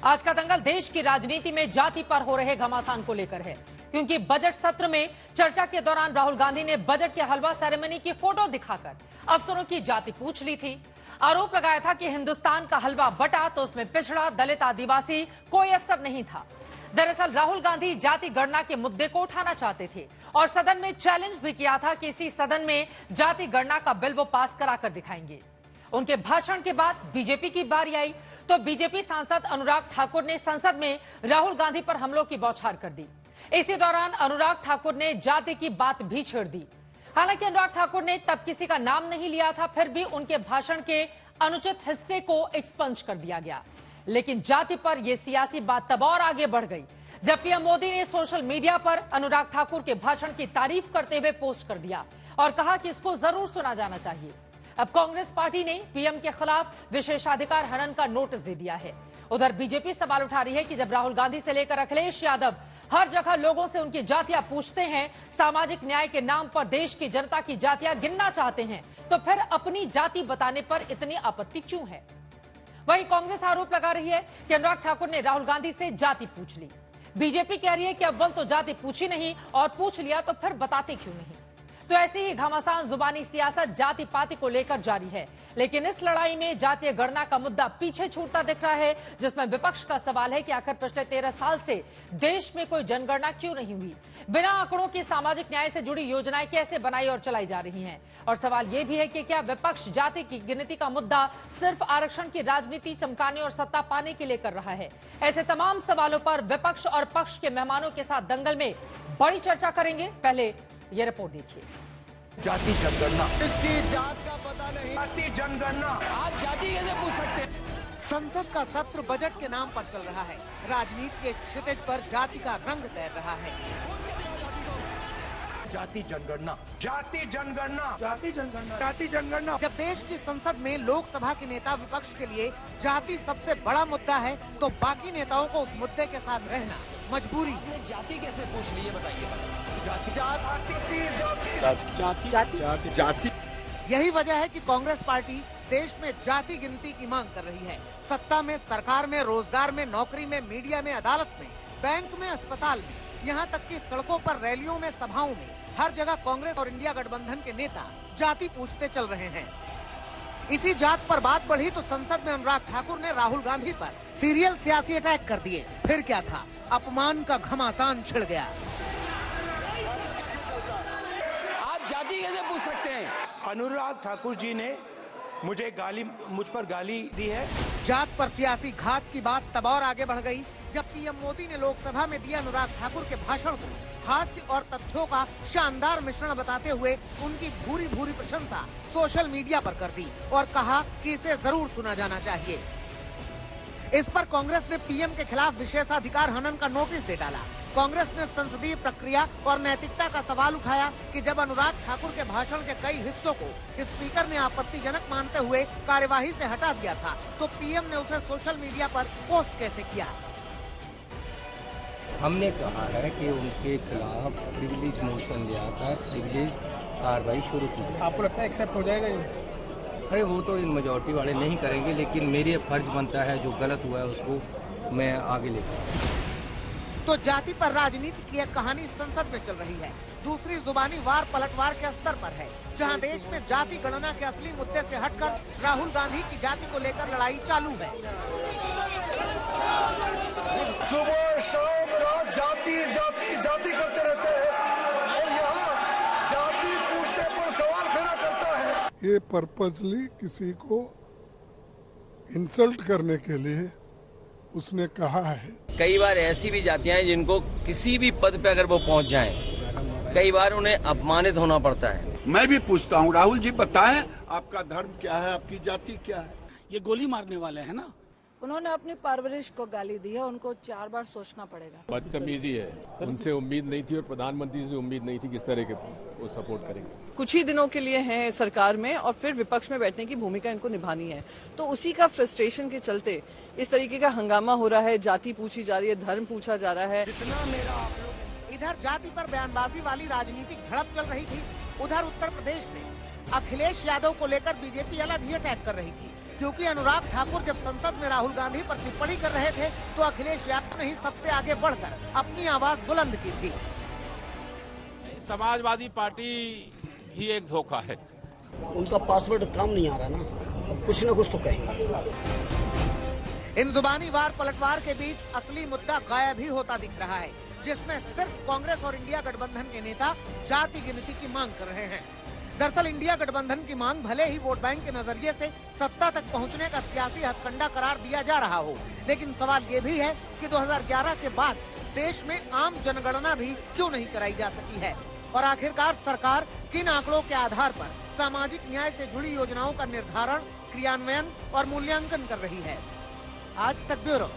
आज का दंगल देश की राजनीति में जाति पर हो रहे घमासान को लेकर है, क्योंकि बजट सत्र में चर्चा के दौरान राहुल गांधी ने बजट के हलवा सेरेमनी की फोटो दिखाकर अफसरों की जाति पूछ ली थी। आरोप लगाया था कि हिंदुस्तान का हलवा बटा तो उसमें पिछड़ा, दलित, आदिवासी कोई अफसर नहीं था। दरअसल राहुल गांधी जाति गणना के मुद्दे को उठाना चाहते थे और सदन में चैलेंज भी किया था कि इसी सदन में जाति गणना का बिल वो पास कराकर दिखाएंगे। उनके भाषण के बाद बीजेपी की बारी आई तो बीजेपी सांसद अनुराग ठाकुर ने संसद में राहुल गांधी पर हमलों की बौछार कर दी। इसी दौरान अनुराग ठाकुर ने जाति की बात भी छेड़ दी। हालांकि अनुराग ठाकुर ने तब किसी का नाम नहीं लिया था, फिर भी उनके भाषण के अनुचित हिस्से को एक्सपंज कर दिया गया। लेकिन जाति पर यह सियासी बात तब और आगे बढ़ गई जब पीएम मोदी ने सोशल मीडिया पर अनुराग ठाकुर के भाषण की तारीफ करते हुए पोस्ट कर दिया और कहा कि इसको जरूर सुना जाना चाहिए। अब कांग्रेस पार्टी ने पीएम के खिलाफ विशेषाधिकार हनन का नोटिस दे दिया है। उधर बीजेपी सवाल उठा रही है कि जब राहुल गांधी से लेकर अखिलेश यादव हर जगह लोगों से उनकी जातियां पूछते हैं, सामाजिक न्याय के नाम पर देश की जनता की जातियां गिनना चाहते हैं, तो फिर अपनी जाति बताने पर इतनी आपत्ति क्यों है? वहीं कांग्रेस आरोप लगा रही है कि अनुराग ठाकुर ने राहुल गांधी से जाति पूछ ली। बीजेपी कह रही है कि अव्वल तो जाति पूछी नहीं और पूछ लिया तो फिर बताते क्यों नहीं। तो ऐसी ही घमासान जुबानी सियासत जाति पाति को लेकर जारी है, लेकिन इस लड़ाई में जातीय गणना का मुद्दा पीछे छूटता दिख रहा है, जिसमें विपक्ष का सवाल है कि आखिर पिछले 13 साल से देश में कोई जनगणना क्यों नहीं हुई, बिना आंकड़ों की सामाजिक न्याय से जुड़ी योजनाएं कैसे बनाई और चलाई जा रही हैं। और सवाल यह भी है कि क्या विपक्ष जाति की गिनती का मुद्दा सिर्फ आरक्षण की राजनीति चमकाने और सत्ता पाने के लिए कर रहा है? ऐसे तमाम सवालों पर विपक्ष और पक्ष के मेहमानों के साथ दंगल में बड़ी चर्चा करेंगे। पहले ये रिपोर्ट देखिए। जाति जनगणना, इसकी जात का पता नहीं, जाति जनगणना, आप जाति कैसे पूछ सकते हैं? संसद का सत्र बजट के नाम पर चल रहा है। राजनीति के क्षितिज पर जाति का रंग तैर रहा है। जाति जनगणना, जाति जनगणना, जाति जनगणना, जाति जनगणना। जब देश की संसद में लोकसभा के नेता विपक्ष के लिए जाति सबसे बड़ा मुद्दा है, तो बाकी नेताओं को उस मुद्दे के साथ रहना मजबूरी। जाति कैसे पूछ ली, ये बताइए बस। जाति जाति यही वजह है कि कांग्रेस पार्टी देश में जाति गिनती की मांग कर रही है। सत्ता में, सरकार में, रोजगार में, नौकरी में, मीडिया में, अदालत में, बैंक में, अस्पताल में, यहाँ तक कि सड़कों पर, रैलियों में, सभाओं में, हर जगह कांग्रेस और इंडिया गठबंधन के नेता जाति पूछते चल रहे हैं। इसी जात पर बात बढ़ी तो संसद में अनुराग ठाकुर ने राहुल गांधी पर सीरियल सियासी अटैक कर दिए। फिर क्या था, अपमान का घमासान छिड़ गया। आप जाति कैसे पूछ सकते हैं? अनुराग ठाकुर जी ने मुझ पर गाली दी है। जात पर सियासी घात की बात तब और आगे बढ़ गई जब पीएम मोदी ने लोकसभा में दिए अनुराग ठाकुर के भाषण को हास्य और तथ्यों का शानदार मिश्रण बताते हुए उनकी भूरी भूरी प्रशंसा सोशल मीडिया पर कर दी और कहा कि इसे जरूर सुना जाना चाहिए। इस पर कांग्रेस ने पीएम के खिलाफ विशेषाधिकार हनन का नोटिस दे डाला। कांग्रेस ने संसदीय प्रक्रिया और नैतिकता का सवाल उठाया कि जब अनुराग ठाकुर के भाषण के कई हिस्सों को स्पीकर ने आपत्तिजनक मानते हुए कार्यवाही से हटा दिया था, तो पीएम ने उसे सोशल मीडिया पर पोस्ट कैसे किया? हमने कहा है कि उनके खिलाफ प्रिविलेज मोशन दिया था, प्रिविलेज कार्रवाई शुरू की। आपको लगता है एक्सेप्ट हो जाएगा ये? अरे वो तो इन मेजॉरिटी वाले नहीं करेंगे, लेकिन मेरे फर्ज बनता है जो गलत हुआ है उसको मैं आगे लेकर। तो जाति पर राजनीति की एक कहानी संसद में चल रही है। दूसरी जुबानी वार पलटवार के स्तर पर है, जहां देश में जाति गणना के असली मुद्दे से हटकर राहुल गांधी की जाति को लेकर लड़ाई चालू है। सुबह शाम रात जाति जाति जाति करते रहते हैं और यहाँ जाति पूछने पर सवाल खड़ा करता है। ये पर्पसली किसी को इंसल्ट करने के लिए उसने कहा है। कई बार ऐसी भी जातियां हैं जिनको किसी भी पद पे अगर वो पहुंच जाएं, कई बार उन्हें अपमानित होना पड़ता है। मैं भी पूछता हूँ, राहुल जी बताएं आपका धर्म क्या है, आपकी जाति क्या है? ये गोली मारने वाले हैं ना। उन्होंने अपनी परवरिश को गाली दी है, उनको 4 बार सोचना पड़ेगा। बदतमीजी है, उनसे उम्मीद नहीं थी और प्रधानमंत्री से उम्मीद नहीं थी किस तरह के वो सपोर्ट करेंगे। कुछ ही दिनों के लिए हैं सरकार में और फिर विपक्ष में बैठने की भूमिका इनको निभानी है, तो उसी का फ्रस्ट्रेशन के चलते इस तरीके का हंगामा हो रहा है। जाति पूछी जा रही है, धर्म पूछा जा रहा है। इधर जाति पर बयानबाजी वाली राजनीतिक झड़प चल रही थी, उधर उत्तर प्रदेश में अखिलेश यादव को लेकर बीजेपी अलग ही अटैक कर रही थी। क्योंकि अनुराग ठाकुर जब संसद में राहुल गांधी पर टिप्पणी कर रहे थे तो अखिलेश यादव ने ही सबसे आगे बढ़कर अपनी आवाज बुलंद की थी। समाजवादी पार्टी ही एक धोखा है। उनका पासवर्ड काम नहीं आ रहा ना, अब कुछ ना कुछ तो कहेंगे। इन जुबानी वार पलटवार के बीच असली मुद्दा गायब ही होता दिख रहा है, जिसमें सिर्फ कांग्रेस और इंडिया गठबंधन के नेता जाति गिनती की मांग कर रहे हैं। दरअसल इंडिया गठबंधन की मांग भले ही वोट बैंक के नजरिए से सत्ता तक पहुंचने का सियासी हथकंडा करार दिया जा रहा हो, लेकिन सवाल ये भी है कि 2011 के बाद देश में आम जनगणना भी क्यों नहीं कराई जा सकी है और आखिरकार सरकार किन आंकड़ों के आधार पर सामाजिक न्याय से जुड़ी योजनाओं का निर्धारण, क्रियान्वयन और मूल्यांकन कर रही है। आज तक ब्यूरो।